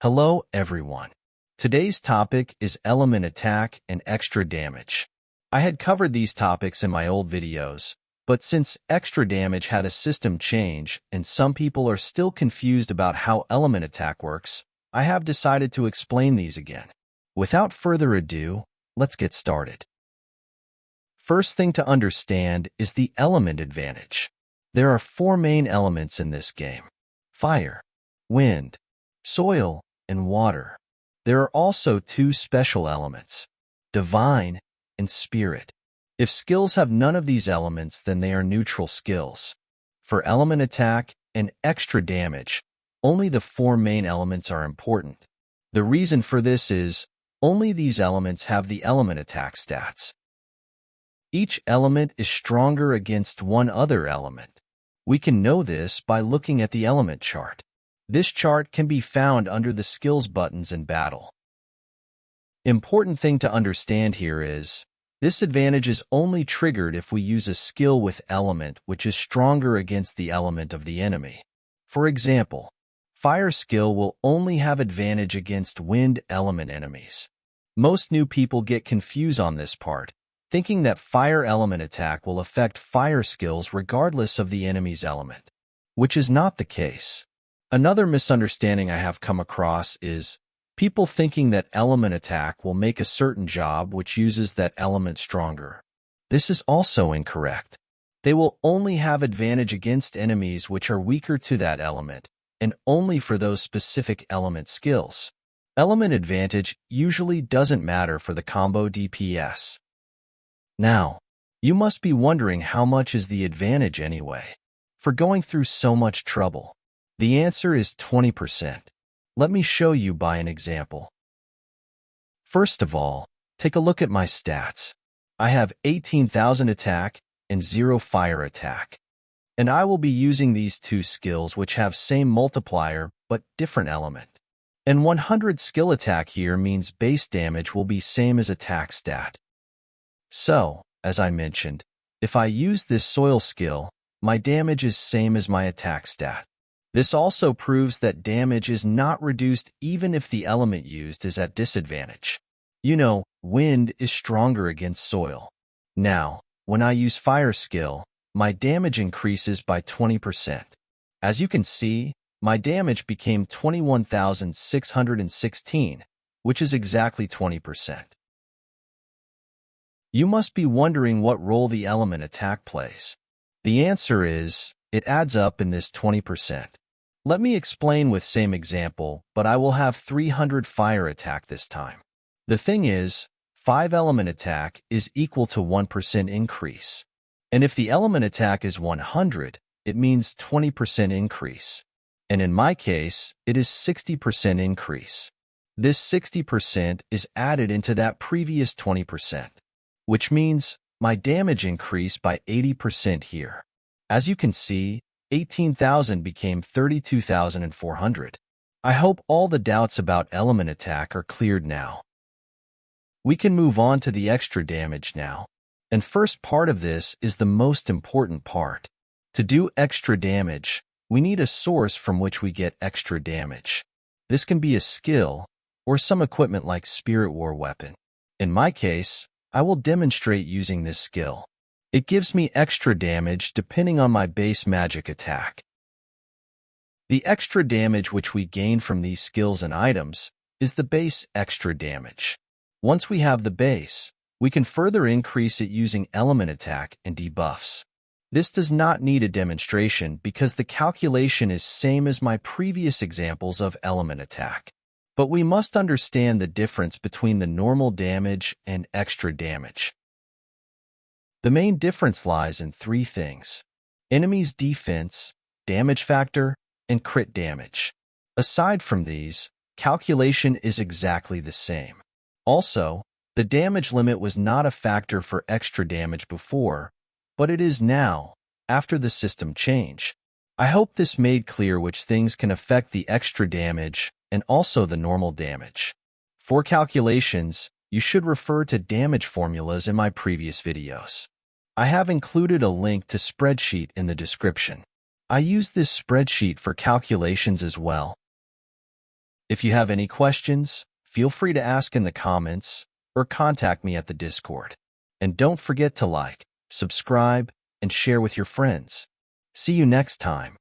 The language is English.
Hello, everyone. Today's topic is element attack and extra damage. I had covered these topics in my old videos, but since extra damage had a system change and some people are still confused about how element attack works, I have decided to explain these again. Without further ado, let's get started. First thing to understand is the element advantage. There are 4 main elements in this game: fire, wind, soil, and water. There are also 2 special elements, divine and spirit. If skills have none of these elements, then they are neutral skills. For element attack and extra damage, only the 4 main elements are important. The reason for this is, only these elements have the element attack stats. Each element is stronger against one other element. We can know this by looking at the element chart. This chart can be found under the skills buttons in battle. Important thing to understand here is, this advantage is only triggered if we use a skill with element which is stronger against the element of the enemy. For example, fire skill will only have advantage against wind element enemies. Most new people get confused on this part, thinking that fire element attack will affect fire skills regardless of the enemy's element, which is not the case. Another misunderstanding I have come across is people thinking that element attack will make a certain job which uses that element stronger. This is also incorrect. They will only have advantage against enemies which are weaker to that element, and only for those specific element skills. Element advantage usually doesn't matter for the combo DPS. Now, you must be wondering how much is the advantage anyway? For going through so much trouble. The answer is 20%. Let me show you by an example. First of all, take a look at my stats. I have 18,000 attack and 0 fire attack. And I will be using these 2 skills which have same multiplier but different element. And 100 skill attack here means base damage will be same as attack stat. So, as I mentioned, if I use this soil skill, my damage is same as my attack stat. This also proves that damage is not reduced even if the element used is at disadvantage. You know, wind is stronger against soil. Now, when I use fire skill, my damage increases by 20%. As you can see, my damage became 21,616, which is exactly 20%. You must be wondering what role the element attack plays. The answer is, it adds up in this 20%. Let me explain with same example, but I will have 300 fire attack this time. The thing is, 5 element attack is equal to 1% increase. And if the element attack is 100, it means 20% increase. And in my case, it is 60% increase. This 60% is added into that previous 20%, which means my damage increased by 80% here. As you can see, 18,000 became 32,400. I hope all the doubts about element attack are cleared now. We can move on to the extra damage now. And first part of this is the most important part. To do extra damage, we need a source from which we get extra damage. This can be a skill, or some equipment like Spirit War weapon. In my case, I will demonstrate using this skill. It gives me extra damage depending on my base magic attack. The extra damage which we gain from these skills and items is the base extra damage. Once we have the base, we can further increase it using element attack and debuffs. This does not need a demonstration because the calculation is same as my previous examples of element attack. But we must understand the difference between the normal damage and extra damage. The main difference lies in 3 things: enemy's defense, damage factor, and crit damage. Aside from these, calculation is exactly the same. Also, the damage limit was not a factor for extra damage before, but it is now, after the system change. I hope this made clear which things can affect the extra damage and also the normal damage. For calculations, you should refer to damage formulas in my previous videos. I have included a link to spreadsheet in the description. I use this spreadsheet for calculations as well. If you have any questions, feel free to ask in the comments or contact me at the Discord. And don't forget to like, subscribe, and share with your friends. See you next time.